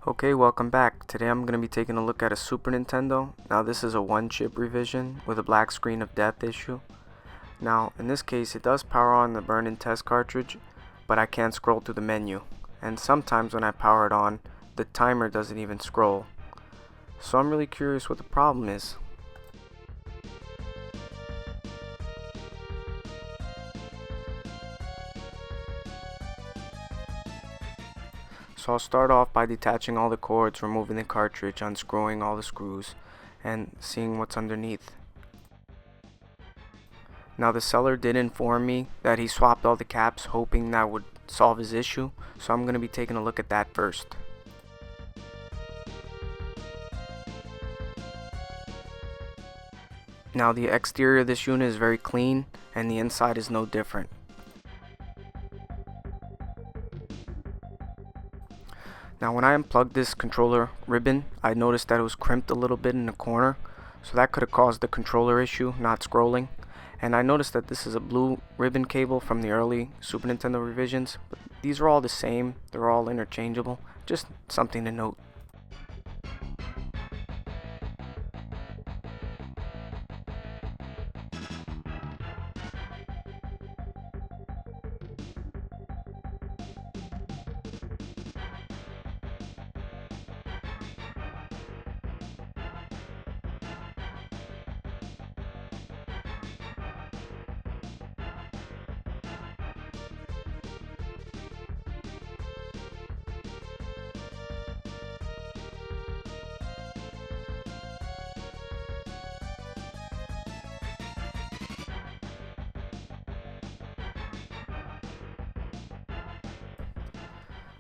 Okay, welcome back. Today I'm going to be taking a look at a Super Nintendo. Now this is a one-chip revision with a black screen of death issue. Now in this case it does power on the burn-in test cartridge, but I can't scroll through the menu. And sometimes when I power it on, the timer doesn't even scroll. So I'm really curious what the problem is. So I'll start off by detaching all the cords, removing the cartridge, unscrewing all the screws, and seeing what's underneath. Now the seller did inform me that he swapped all the caps, hoping that would solve his issue, so I'm going to be taking a look at that first. Now the exterior of this unit is very clean, and the inside is no different. Now when I unplugged this controller ribbon, I noticed that it was crimped a little bit in the corner, so that could have caused the controller issue, not scrolling. And I noticed that this is a blue ribbon cable from the early Super Nintendo revisions, but these are all the same, they're all interchangeable, just something to note.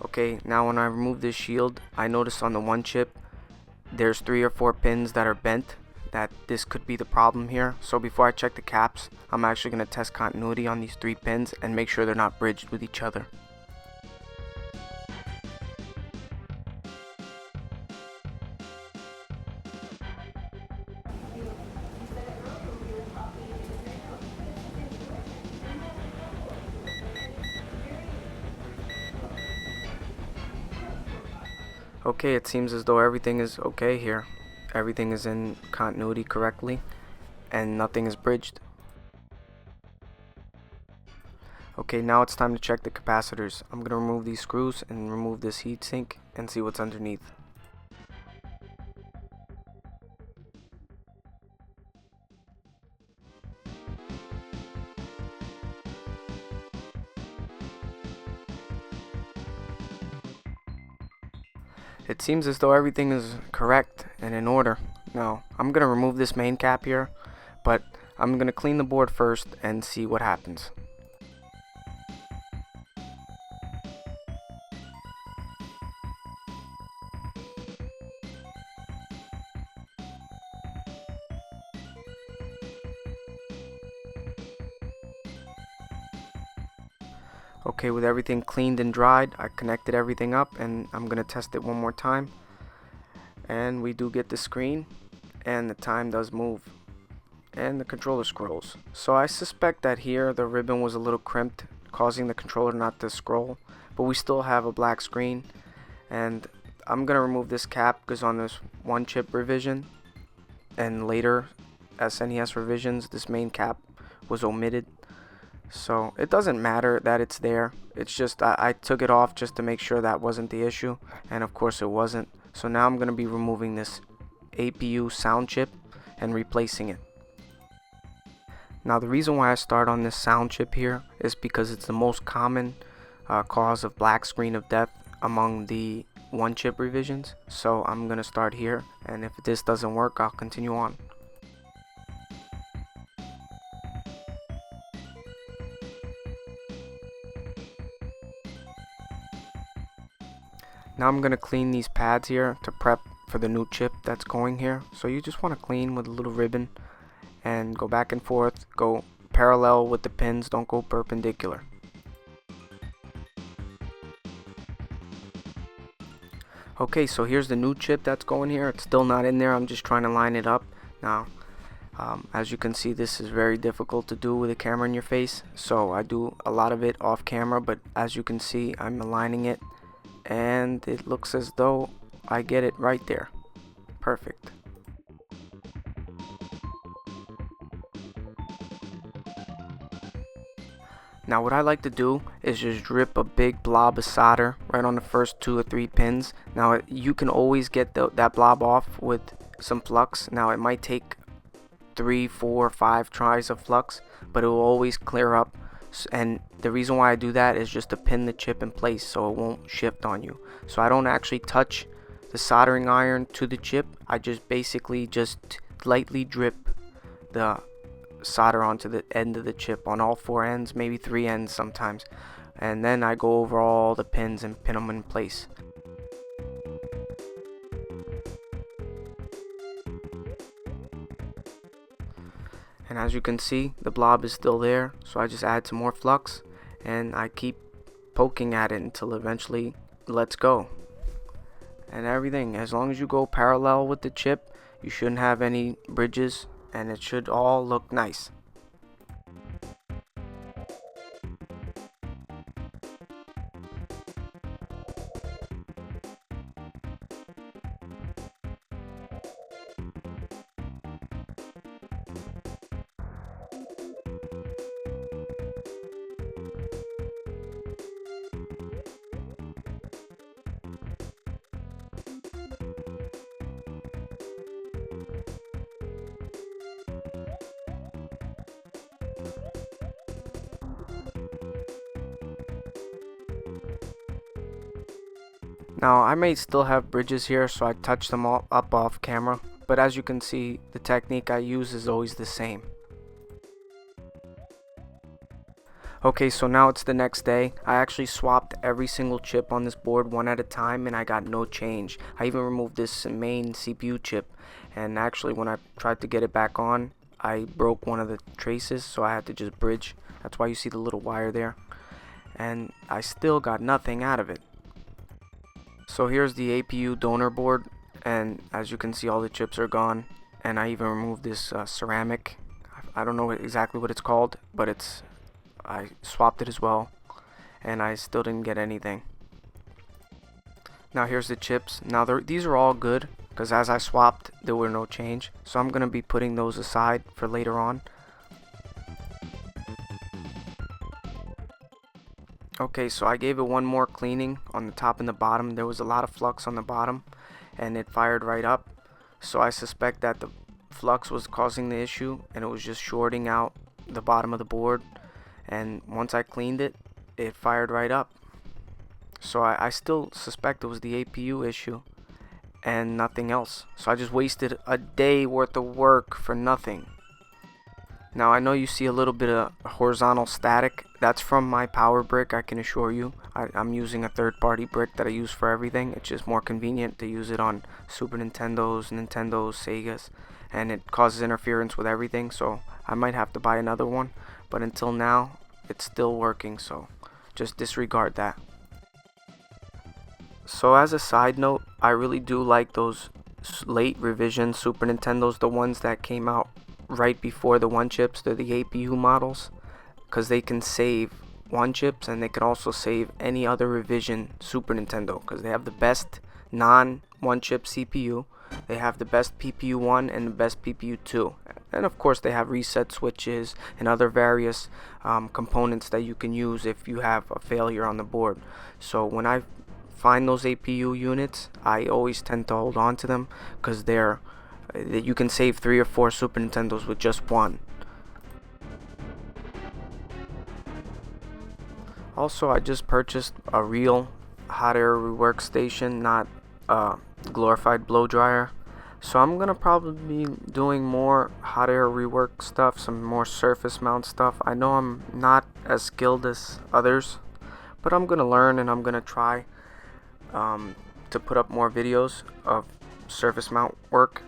Okay, now when I remove this shield, I noticed on the one chip there's 3 or 4 pins that are bent, that this could be the problem here. So before I check the caps, I'm actually going to test continuity on these 3 pins and make sure they're not bridged with each other. Okay, it seems as though everything is okay here. Everything is in continuity correctly, and nothing is bridged. Okay, now it's time to check the capacitors. I'm going to remove these screws and remove this heatsink and see what's underneath. It seems as though everything is correct and in order. Now, I'm going to remove this main cap here, but I'm going to clean the board first and see what happens. Okay, with everything cleaned and dried, I connected everything up and I'm going to test it one more time. And we do get the screen, and the time does move, and the controller scrolls. So I suspect that here the ribbon was a little crimped, causing the controller not to scroll, but we still have a black screen. And I'm going to remove this cap because on this one chip revision and later SNES revisions, this main cap was omitted. So it doesn't matter that it's there, it's just I took it off just to make sure that wasn't the issue, and of course it wasn't. So now I'm going to be removing this APU sound chip and replacing it. Now the reason why I start on this sound chip here is because it's the most common cause of black screen of death among the one chip revisions. So I'm going to start here, and if this doesn't work, I'll continue on. Now I'm going to clean these pads here to prep for the new chip that's going here. So you just want to clean with a little ribbon and go back and forth, go parallel with the pins, don't go perpendicular. Okay, so here's the new chip that's going here. It's still not in there, I'm just trying to line it up. Now, as you can see, this is very difficult to do with a camera in your face, so I do a lot of it off camera, but as you can see, I'm aligning it and it looks as though I get it right there. Perfect. Now what I like to do is just drip a big blob of solder right on the first 2 or 3 pins. Now you can always get that blob off with some flux. Now it might take 3, 4, 5 tries of flux, but it will always clear up. And the reason why I do that is just to pin the chip in place so it won't shift on you. So I don't actually touch the soldering iron to the chip. I just basically just lightly drip the solder onto the end of the chip on all 4 ends, maybe 3 ends sometimes, and then I go over all the pins and pin them in place. And as you can see, the blob is still there, so I just add some more flux and I keep poking at it until eventually it lets go. And everything, as long as you go parallel with the chip, you shouldn't have any bridges and it should all look nice. Now I may still have bridges here, so I touch them all up off camera, but as you can see, the technique I use is always the same. Okay, so now it's the next day. I actually swapped every single chip on this board one at a time and I got no change. I even removed this main CPU chip, and actually when I tried to get it back on, I broke one of the traces, so I had to just bridge. That's why you see the little wire there, and I still got nothing out of it. So here's the APU donor board, and as you can see, all the chips are gone, and I even removed this ceramic. I don't know exactly what it's called, but I swapped it as well, and I still didn't get anything. Now here's the chips. Now these are all good because as I swapped, there were no change, so I'm gonna be putting those aside for later on. Okay, so I gave it one more cleaning on the top and the bottom. There was a lot of flux on the bottom and it fired right up, so I suspect that the flux was causing the issue and it was just shorting out the bottom of the board, and once I cleaned it, it fired right up. So I still suspect it was the APU issue and nothing else, so I just wasted a day worth of work for nothing. Now I know you see a little bit of horizontal static. That's from my power brick, I can assure you. I'm using a third-party brick that I use for everything. It's just more convenient to use it on Super Nintendos, Segas, and it causes interference with everything, so I might have to buy another one. But until now, it's still working, so just disregard that. So as a side note, I really do like those late revision Super Nintendos, the ones that came out right before the one chips. They're the APU models because they can save one chips and they can also save any other revision Super Nintendo because they have the best non one chip CPU, they have the best PPU 1 and the best PPU 2, and of course they have reset switches and other various components that you can use if you have a failure on the board. So when I find those APU units, I always tend to hold on to them because you can save 3 or 4 Super Nintendos with just one. Also, I just purchased a real hot air rework station, not a glorified blow dryer. So I'm gonna probably be doing more hot air rework stuff, some more surface mount stuff. I know I'm not as skilled as others, but I'm gonna learn and I'm gonna try to put up more videos of surface mount work.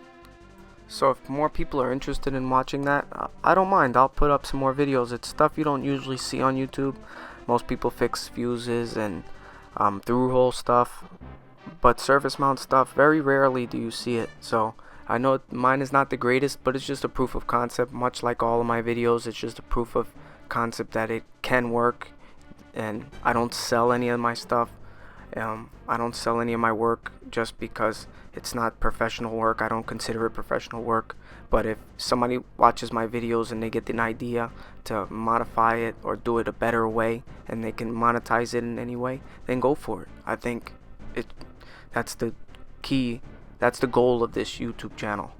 So if more people are interested in watching that, I don't mind. I'll put up some more videos. It's stuff you don't usually see on YouTube. Most people fix fuses and through hole stuff, but surface mount stuff, very rarely do you see it. So I know mine is not the greatest, but it's just a proof of concept. Much like all of my videos, it's just a proof of concept that it can work, and I don't sell any of my stuff. I don't sell any of my work just because it's not professional work. I don't consider it professional work. But if somebody watches my videos and they get an idea to modify it or do it a better way and they can monetize it in any way, then go for it. I think it that's the key, that's the goal of this YouTube channel.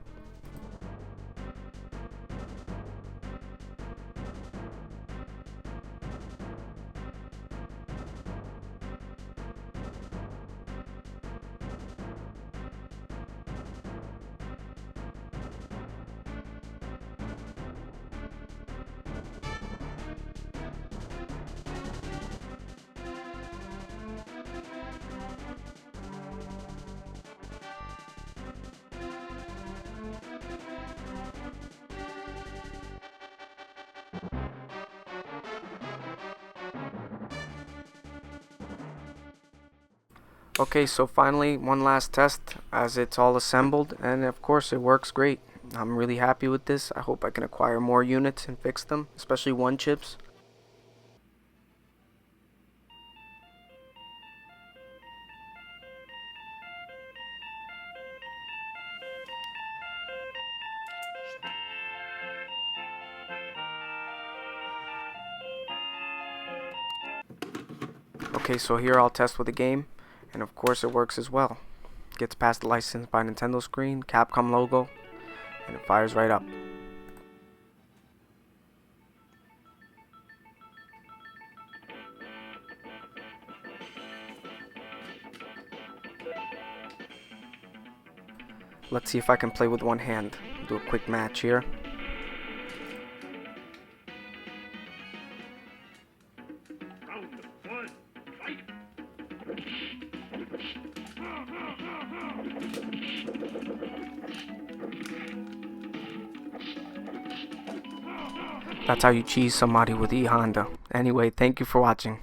Okay, so finally one last test as it's all assembled, and of course it works great. I'm really happy with this. I hope I can acquire more units and fix them, especially 1 chips. Okay, so here I'll test with the game, and of course it works as well. Gets past the license by Nintendo screen, Capcom logo, and it fires right up. Let's see if I can play with one hand. Do a quick match here. That's how you cheese somebody with E-Honda. Anyway, thank you for watching.